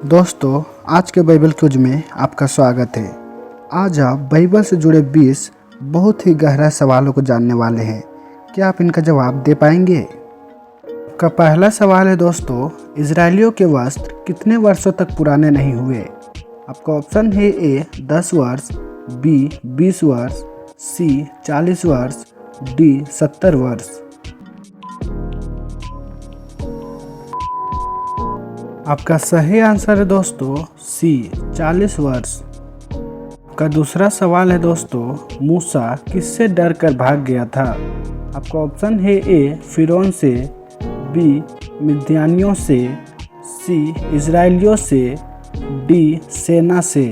दोस्तों, आज के बाइबल क्विज में आपका स्वागत है। आज आप बाइबल से जुड़े 20 बहुत ही गहरा सवालों को जानने वाले हैं। क्या आप इनका जवाब दे पाएंगे? आपका पहला सवाल है दोस्तों, इजरायलियों के वस्त्र कितने वर्षों तक पुराने नहीं हुए? आपका ऑप्शन है ए 10 वर्ष, बी 20 वर्ष, सी 40 वर्ष, डी 70 वर्ष। आपका सही आंसर है दोस्तों सी 40 वर्ष। आपका दूसरा सवाल है दोस्तों, मूसा किससे डर कर भाग गया था? आपका ऑप्शन है ए फिरौन से, बी मिद्यानियों से, सी इजरायलियों से, डी सेना से।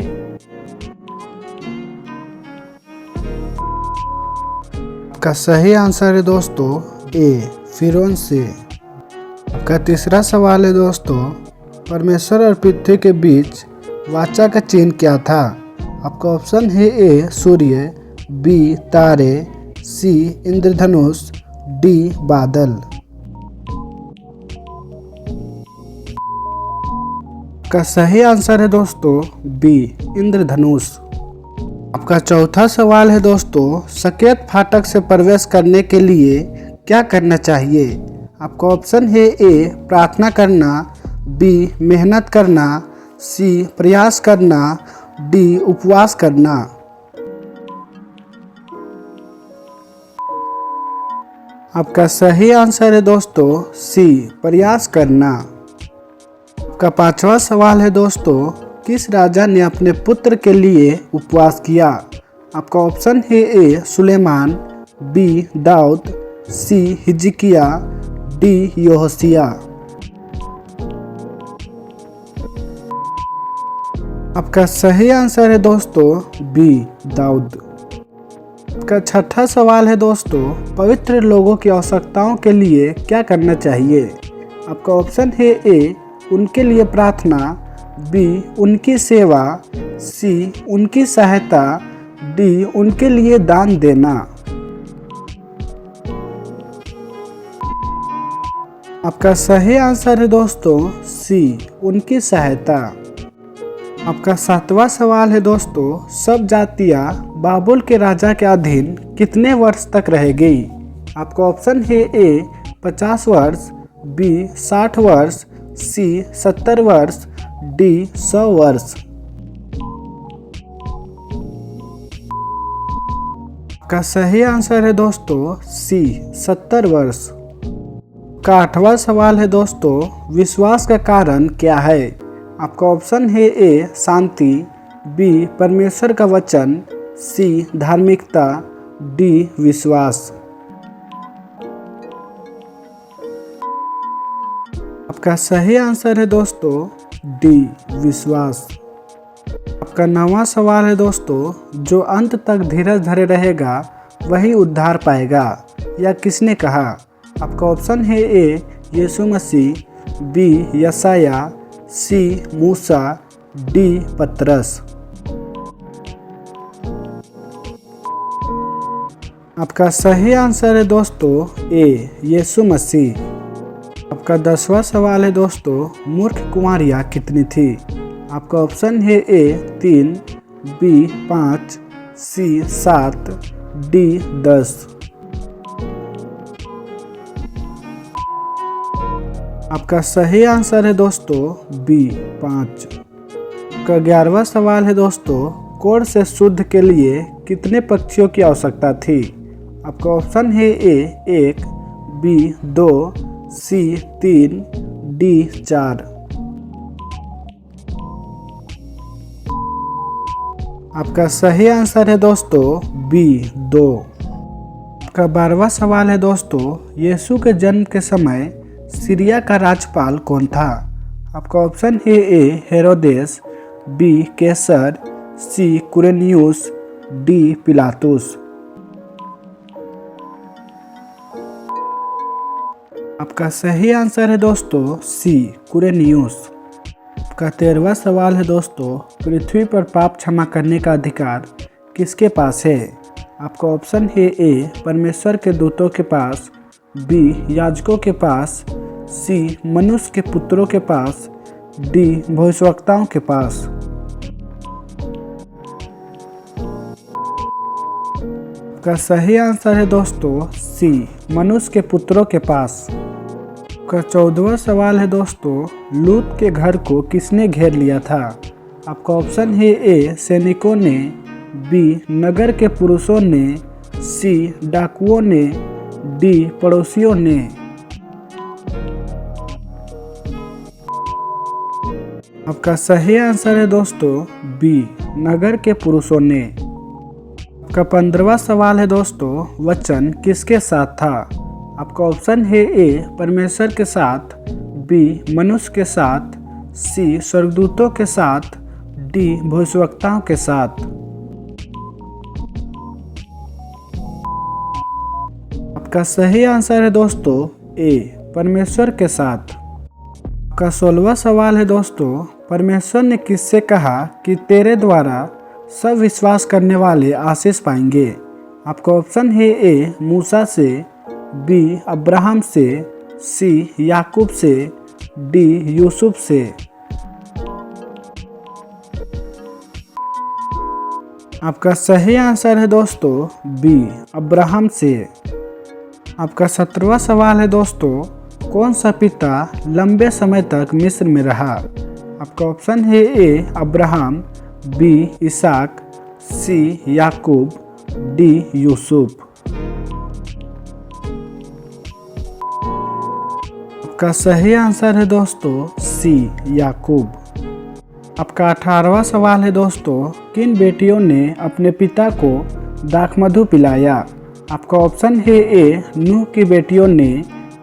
आपका सही आंसर है दोस्तों ए फिरौन से। आपका तीसरा सवाल है दोस्तों, परमेश्वर और पृथ्वी के बीच वाचा का चिन्ह क्या था? आपका ऑप्शन है ए सूर्य, बी तारे, सी इंद्रधनुष, डी बादल। का सही आंसर है दोस्तों बी इंद्रधनुष। आपका चौथा सवाल है दोस्तों, सकेत फाटक से प्रवेश करने के लिए क्या करना चाहिए? आपका ऑप्शन है ए प्रार्थना करना, बी मेहनत करना, सी प्रयास करना, डी उपवास करना। आपका सही आंसर है दोस्तों सी प्रयास करना। आपका पांचवा सवाल है दोस्तों, किस राजा ने अपने पुत्र के लिए उपवास किया? आपका ऑप्शन है ए सुलेमान, बी दाऊद, सी हिजकिया, डी योशिया। आपका सही आंसर है दोस्तों बी दाऊद। आपका छठा सवाल है दोस्तों, पवित्र लोगों की आवश्यकताओं के लिए क्या करना चाहिए? आपका ऑप्शन है ए उनके लिए प्रार्थना, बी उनकी सेवा, सी उनकी सहायता, डी उनके लिए दान देना। आपका सही आंसर है दोस्तों सी उनकी सहायता। आपका सातवां सवाल है दोस्तों, सब जातियां बाबुल के राजा के अधीन कितने वर्ष तक रहेगी? आपका ऑप्शन है ए 50 वर्ष, बी 60 वर्ष, सी 70 वर्ष, डी 100 वर्ष। का सही आंसर है दोस्तों सी 70 वर्ष। का आठवां सवाल है दोस्तों, विश्वास का कारण क्या है? आपका ऑप्शन है ए शांति, बी परमेश्वर का वचन, सी धार्मिकता, डी विश्वास। आपका सही आंसर है दोस्तों डी विश्वास। आपका 9वां सवाल है दोस्तों, जो अंत तक धीरज धरे रहेगा वही उद्धार पाएगा, यह किसने कहा? आपका ऑप्शन है ए यीशु मसीह, बी यशाया, सी मूसा, डी पतरस। आपका सही आंसर है दोस्तों ए यीशु मसीह। आपका 10वां सवाल है दोस्तों, मूर्ख कुंवारियाँ कितनी थी? आपका ऑप्शन है ए 3, बी 5, सी 7, डी 10। आपका सही आंसर है दोस्तों बी 5। का 11वां सवाल है दोस्तों, कोढ़ से शुद्ध के लिए कितने पक्षियों की आवश्यकता थी? आपका ऑप्शन है ए 1, बी 2, सी 3, डी 4। आपका सही आंसर है दोस्तों बी 2। का 12वां सवाल है दोस्तों, यीशु के जन्म के समय सीरिया का राज्यपाल कौन था? आपका ऑप्शन है ए हेरोदेस, बी कैसर, सी कुरेनियुस, डी पिलातुस। आपका सही आंसर है दोस्तों सी कुरेनियुस। आपका 13वां सवाल है दोस्तों, पृथ्वी पर पाप क्षमा करने का अधिकार किसके पास है? आपका ऑप्शन है ए परमेश्वर के दूतों के पास, बी याजकों के पास, सी मनुष्य के पुत्रों के पास, डी भविष्यवक्ताओं के पास। का सही आंसर है दोस्तों सी मनुष्य के पुत्रों के पास। का 14वां सवाल है दोस्तों, लूत के घर को किसने घेर लिया था? आपका ऑप्शन है ए सैनिकों ने, बी नगर के पुरुषों ने, सी डाकुओं ने, डी पड़ोसियों ने। आपका सही आंसर है दोस्तों बी नगर के पुरुषों ने। आपका 15वां सवाल है दोस्तों, वचन किसके साथ था? आपका ऑप्शन है ए परमेश्वर के साथ, बी मनुष्य के साथ, सी स्वर्गदूतों के साथ, डी भविष्यवक्ताओं के साथ। आपका सही आंसर है दोस्तों ए परमेश्वर के साथ। आपका 16वां सवाल है दोस्तों, परमेश्वर ने किससे कहा कि तेरे द्वारा सब विश्वास करने वाले आशीष पाएंगे? आपका ऑप्शन है ए मूसा से, बी अब्राहम से, सी याकूब से, डी यूसुफ से। आपका सही आंसर है दोस्तों बी अब्राहम से। आपका 17वां सवाल है दोस्तों, कौन सा पिता लंबे समय तक मिस्र में रहा? आपका ऑप्शन है ए अब्राहम, बी इसहाक, सी याकूब, डी यूसुफ। आपका सही आंसर है दोस्तों सी याकूब। आपका 18वां सवाल है दोस्तों, किन बेटियों ने अपने पिता को दाखमधु पिलाया? आपका ऑप्शन है ए नूह की बेटियों ने,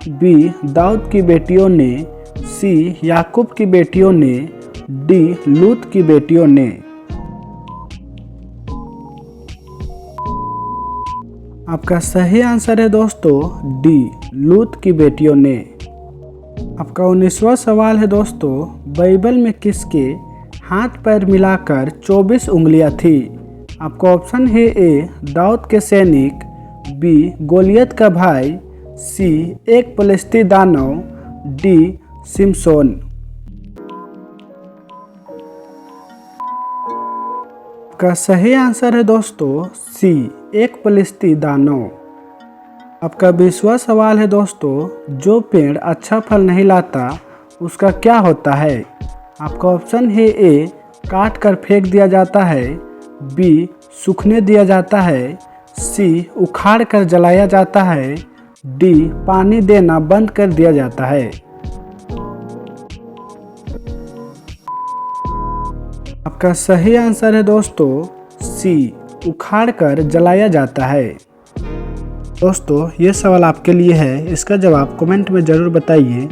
बी दाऊद की बेटियों ने, सी याकूब की बेटियों ने, डी लूत की बेटियों ने। आपका सही आंसर है दोस्तों डी लूत की बेटियों ने। आपका 19वां सवाल है दोस्तों, बाइबल में किसके हाथ पैर मिलाकर 24 उंगलियां थी? आपका ऑप्शन है ए दाऊद के सैनिक, बी गोलियत का भाई, सी एक फलिस्ती दानव, डी सिमसोन। आपका सही आंसर है दोस्तों सी एक फलिस्ती दानव। आपका 20वां सवाल है दोस्तों, जो पेड़ अच्छा फल नहीं लाता उसका क्या होता है? आपका ऑप्शन है ए काट कर फेंक दिया जाता है, बी सूखने दिया जाता है, सी उखाड़ कर जलाया जाता है, डी पानी देना बंद कर दिया जाता है। आपका सही आंसर है दोस्तों सी उखाड़ कर जलाया जाता है। दोस्तों ये सवाल आपके लिए है, इसका जवाब कमेंट में ज़रूर बताइए।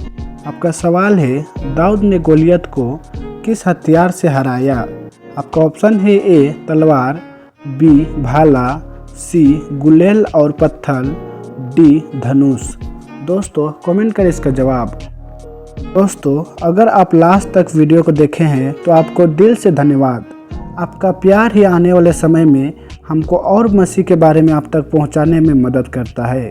आपका सवाल है, दाऊद ने गोलियत को किस हथियार से हराया? आपका ऑप्शन है ए तलवार, बी भाला, सी गुलेल और पत्थर, डी धनुष। दोस्तों कमेंट करें इसका जवाब। दोस्तों अगर आप लास्ट तक वीडियो को देखे हैं तो आपको दिल से धन्यवाद। आपका प्यार ही आने वाले समय में हमको और मसीह के बारे में आप तक पहुंचाने में मदद करता है।